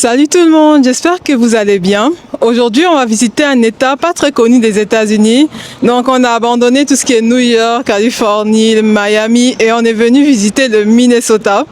Salut tout le monde, j'espère que vous allez bien. Aujourd'hui, on va visiter un État pas très connu des États-Unis. Donc, on a abandonné tout ce qui est New York, Californie, Miami et on est venu visiter le Minnesota.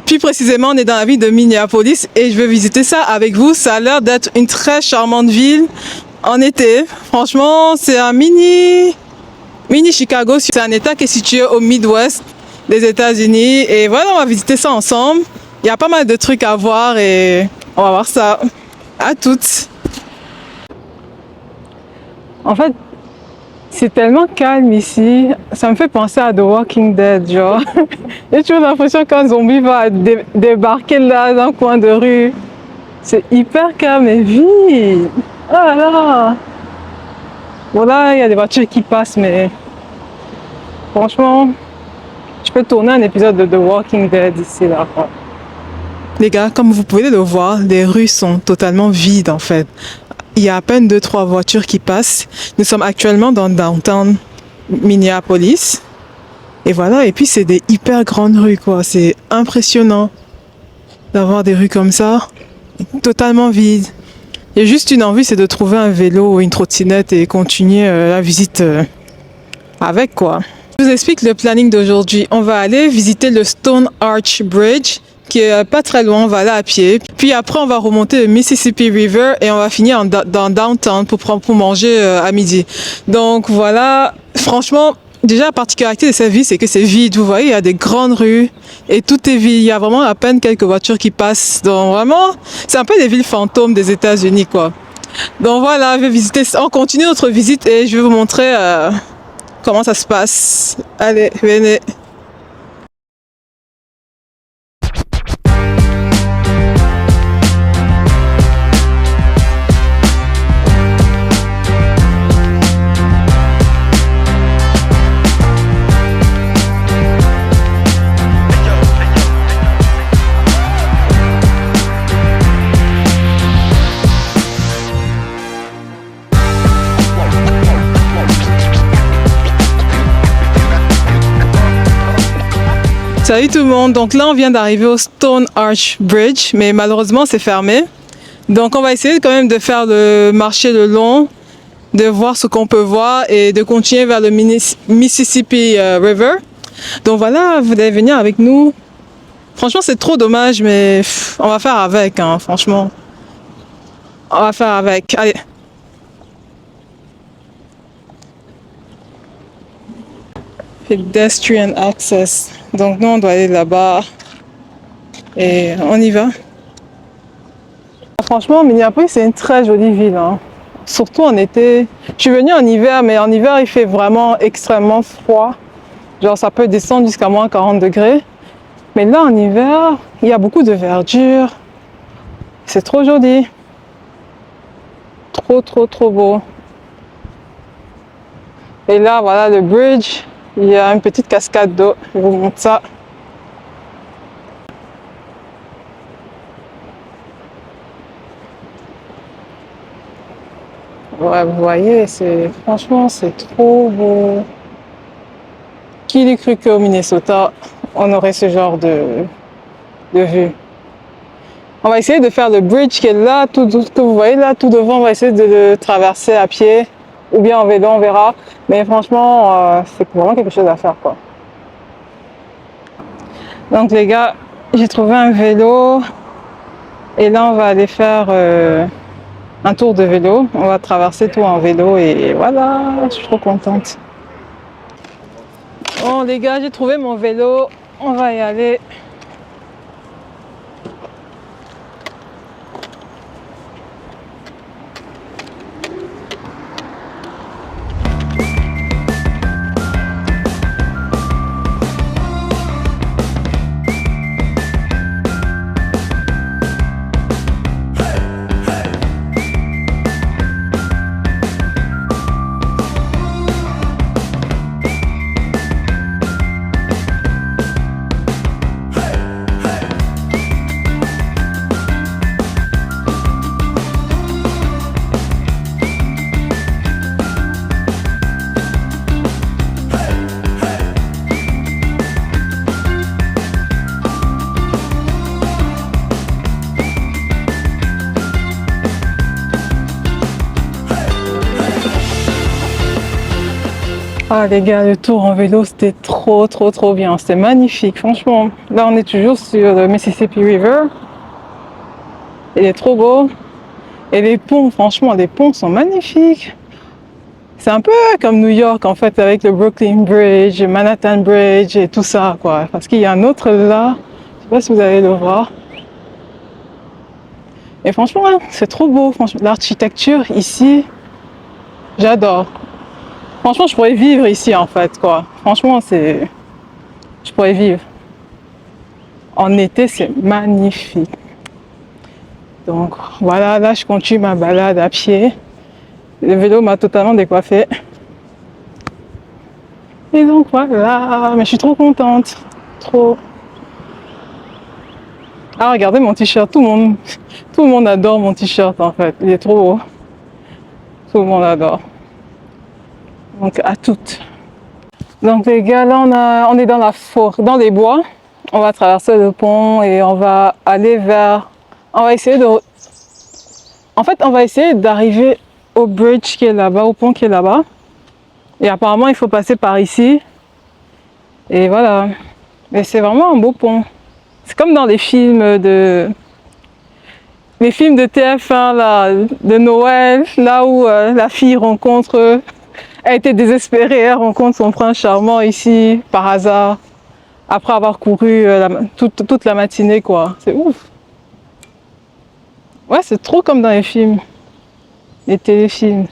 Plus précisément, on est dans la ville de Minneapolis et je veux visiter ça avec vous. Ça a l'air d'être une très charmante ville en été. Franchement, c'est un mini Chicago. C'est un État qui est situé au Midwest des États-Unis et voilà, on va visiter ça ensemble. Il y a pas mal de trucs à voir et on va voir ça. À toutes. En fait, c'est tellement calme ici. Ça me fait penser à The Walking Dead, genre. J'ai toujours l'impression qu'un zombie va débarquer là dans un coin de rue. C'est hyper calme et vide. Oh là là. Bon là, il y a des voitures qui passent, mais franchement, je peux tourner un épisode de The Walking Dead ici, là. Les gars, comme vous pouvez le voir, les rues sont totalement vides en fait. Il y a à peine 2-3 voitures qui passent. Nous sommes actuellement dans downtown Minneapolis. Et voilà, et puis c'est des hyper grandes rues quoi. C'est impressionnant d'avoir des rues comme ça, totalement vides. Il y a juste une envie, c'est de trouver un vélo ou une trottinette et continuer la visite avec quoi. Je vous explique le planning d'aujourd'hui. On va aller visiter le Stone Arch Bridge, qui est pas très loin, on va aller à pied. Puis après, on va remonter le Mississippi River et on va finir dans downtown pour manger à midi. Donc voilà, franchement, déjà la particularité de cette ville, c'est que c'est vide. Vous voyez, il y a des grandes rues et tout est vide. Il y a vraiment à peine quelques voitures qui passent. Donc vraiment, c'est un peu des villes fantômes des États-Unis, quoi. Donc voilà, je vais visiter. On continue notre visite et je vais vous montrer comment ça se passe. Allez, venez. Salut tout le monde, donc là on vient d'arriver au Stone Arch Bridge, mais malheureusement c'est fermé. Donc on va essayer quand même de faire le marché le long, de voir ce qu'on peut voir et de continuer vers le Mississippi River. Donc voilà, vous allez venir avec nous. Franchement c'est trop dommage, mais on va faire avec, hein, franchement. On va faire avec, allez. Pedestrian access. Donc nous on doit aller là-bas et on y va. Franchement, Minneapolis c'est une très jolie ville, hein. Surtout en été. Je suis venue en hiver, mais en hiver il fait vraiment extrêmement froid. Genre ça peut descendre jusqu'à moins 40 degrés. Mais là en hiver, il y a beaucoup de verdure. C'est trop joli. Trop beau. Et là voilà le bridge. Il y a une petite cascade d'eau, je vous montre ça. Ouais, vous voyez, franchement, c'est trop beau. Qui l'eût cru qu'au Minnesota, on aurait ce genre de vue. On va essayer de faire le bridge qui est là, tout que vous voyez là, tout devant, on va essayer de le traverser à pied. Ou bien en vélo, on verra. Mais franchement, c'est vraiment quelque chose à faire, quoi. Donc les gars, j'ai trouvé un vélo. Et là, on va aller faire un tour de vélo. On va traverser tout en vélo et voilà, je suis trop contente. Bon les gars, j'ai trouvé mon vélo. On va y aller. Ah les gars, le tour en vélo, c'était trop bien. C'était magnifique, franchement. Là, on est toujours sur le Mississippi River. Il est trop beau. Et les ponts, franchement, les ponts sont magnifiques. C'est un peu comme New York, en fait, avec le Brooklyn Bridge, Manhattan Bridge et tout ça, quoi. Parce qu'il y a un autre là. Je sais pas si vous allez le voir. Et franchement, c'est trop beau. Franchement, l'architecture ici, j'adore. Franchement, je pourrais vivre ici, en fait, quoi. Franchement, je pourrais vivre. En été, c'est magnifique. Donc, voilà, là, je continue ma balade à pied. Le vélo m'a totalement décoiffée. Et donc, voilà. Mais je suis trop contente. Trop. Ah, regardez mon t-shirt. Tout le monde adore mon t-shirt, en fait. Il est trop beau. Tout le monde adore. Donc, à toutes. Donc, les gars, là, on est dans la forêt, dans les bois. On va traverser le pont et on va aller vers... On va essayer de... En fait, on va essayer d'arriver au bridge qui est là-bas, au pont qui est là-bas. Et apparemment, il faut passer par ici. Et voilà. Mais c'est vraiment un beau pont. C'est comme dans les films de... Les films de TF1, là, de Noël, là où la fille rencontre... Elle était désespérée, elle rencontre son prince charmant ici, par hasard. Après avoir couru toute la matinée, quoi. C'est ouf. Ouais, c'est trop comme dans les films. Les téléfilms.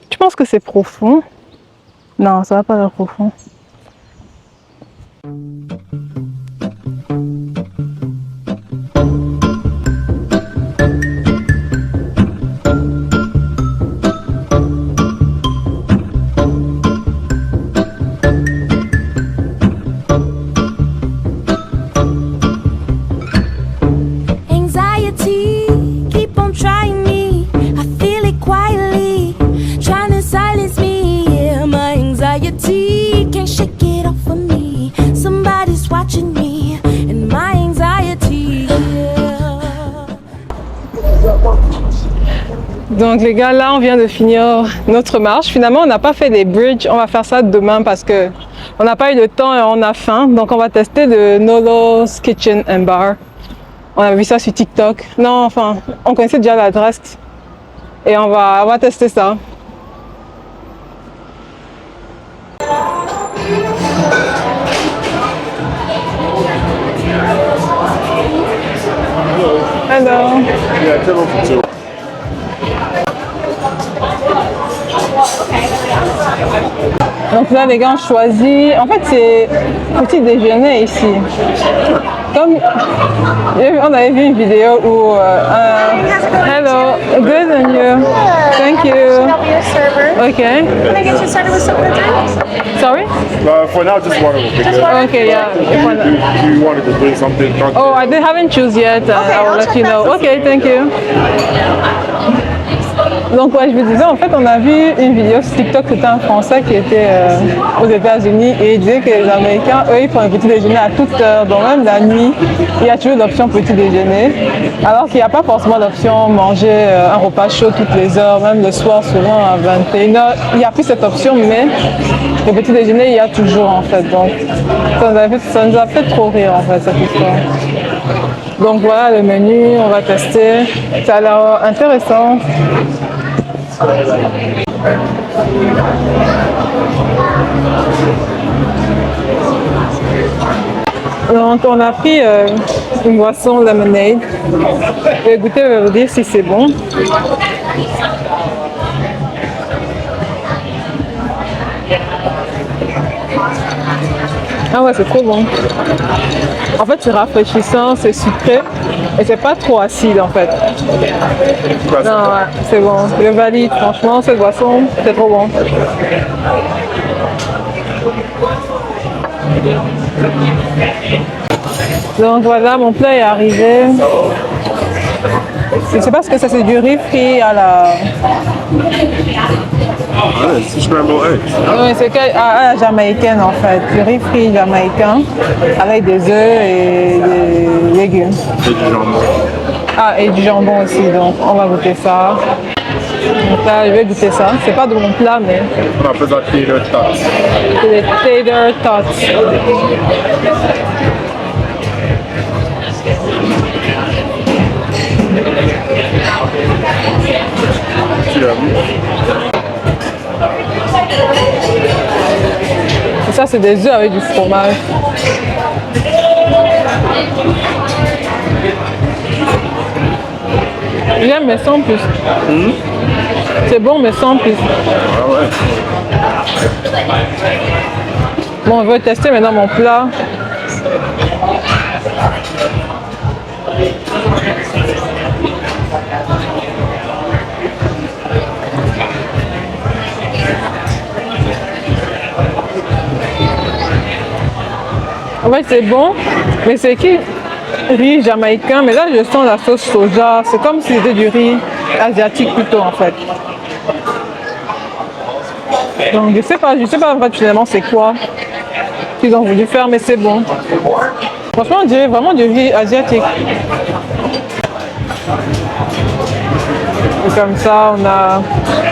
Tu penses que c'est profond? Non, ça va pas l'air profond. Donc les gars, là on vient de finir notre marche. Finalement on n'a pas fait des bridges, on va faire ça demain parce que on n'a pas eu le temps et on a faim. Donc on va tester le Nolo's Kitchen and Bar. On a vu ça sur TikTok. Non, enfin, on connaissait déjà l'adresse. Et on va tester ça. Hello. Yeah, tell them for two. Donc là, les gars, on choisit. En fait, c'est petit déjeuner ici. Comme on avait vu une vidéo où hello, good and you? Thank you. I'll be your server. Okay. Can I get you started with some of the drinks? Sorry? For now, just water will be good. Okay, yeah. Do you want to drink something? Oh, I haven't choose yet. I will let you know. Okay, thank you. Donc ouais, je vous disais, en fait, on a vu une vidéo sur TikTok, c'était un Français qui était aux États-Unis et il disait que les Américains, eux, ils font un petit déjeuner à toute heure, donc même la nuit, il y a toujours l'option petit déjeuner, alors qu'il n'y a pas forcément l'option manger un repas chaud toutes les heures, même le soir, souvent à 21h, il n'y a plus cette option, mais le petit déjeuner, il y a toujours en fait, donc ça nous a fait trop rire en fait, cette histoire. Donc voilà le menu, on va tester, ça a l'air intéressant. Donc on a pris une boisson lemonade. Je vais goûter, je vais vous dire si c'est bon. Ah ouais, c'est trop bon. En fait, c'est rafraîchissant, c'est sucré et c'est pas trop acide en fait. Non, ouais, c'est bon. Je valide, franchement, cette boisson, c'est trop bon. Donc voilà, mon plat est arrivé. Je sais pas ce que c'est du riz frit à la... C'est scrambled eggs. Oui, c'est à la jamaïcaine en fait, du riz frit jamaïcain avec des œufs et des légumes. Et du jambon. Ah, et du jambon aussi, donc on va goûter ça. Donc là, je vais goûter ça. C'est pas de mon plat, mais On appelle ça tater tots. c'est des tater tots. Tu l'as vu? Et ça, c'est des œufs avec du fromage. J'aime, mais sans plus. C'est bon, mais sans plus. Ah ouais. Bon, je vais tester maintenant mon plat. En fait, c'est bon, mais c'est qui riz jamaïcain, mais là, je sens la sauce soja. C'est comme si c'était du riz asiatique plutôt, en fait. Donc, je sais pas en fait, finalement, c'est quoi qu'ils ont voulu faire, mais c'est bon. Franchement, on dirait vraiment du riz asiatique. Et comme ça, on a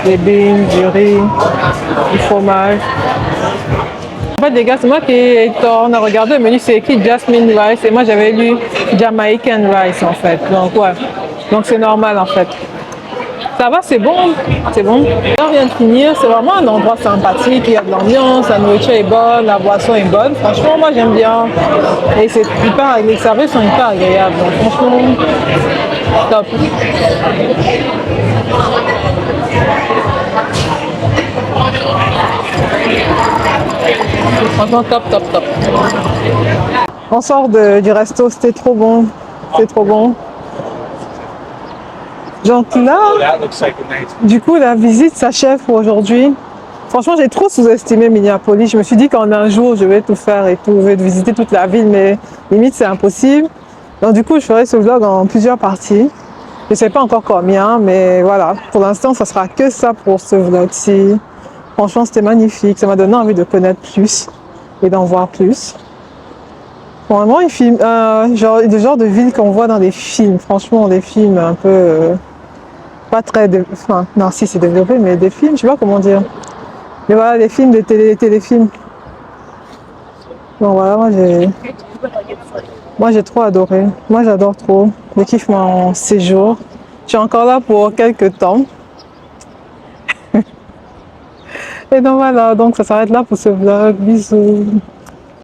des beans, du riz, du fromage. En fait, les gars, c'est moi on a regardé le menu, c'est écrit Jasmine Rice et moi j'avais lu Jamaican Rice en fait. Donc ouais, donc c'est normal en fait. Ça va, c'est bon, c'est bon. On vient de finir, c'est vraiment un endroit sympathique, il y a de l'ambiance, la nourriture est bonne, la boisson est bonne. Franchement, moi j'aime bien. Et c'est hyper, les services sont hyper agréables. Donc franchement, top. Franchement, top, top, top. On sort du resto, c'était trop bon. C'était trop bon. Donc là, du coup, la visite s'achève pour aujourd'hui. Franchement, j'ai trop sous-estimé Minneapolis. Je me suis dit qu'en un jour, je vais tout faire et tout, je vais visiter toute la ville, mais limite, c'est impossible. Donc du coup, je ferai ce vlog en plusieurs parties. Je ne sais pas encore combien, mais voilà. Pour l'instant, ça sera que ça pour ce vlog-ci. Franchement, c'était magnifique. Ça m'a donné envie de connaître plus et d'en voir plus. Bon, vraiment, il filme genre, le genre de ville qu'on voit dans des films. Franchement, des films un peu... pas très... Enfin, non, si, c'est développé, mais des films, je sais pas comment dire. Mais voilà, des films, des téléfilms. Bon, voilà, moi, j'ai trop adoré. Moi, j'adore trop. Je kiffe mon séjour. Je suis encore là pour quelques temps. Et donc voilà, donc ça s'arrête là pour ce vlog. Bisous.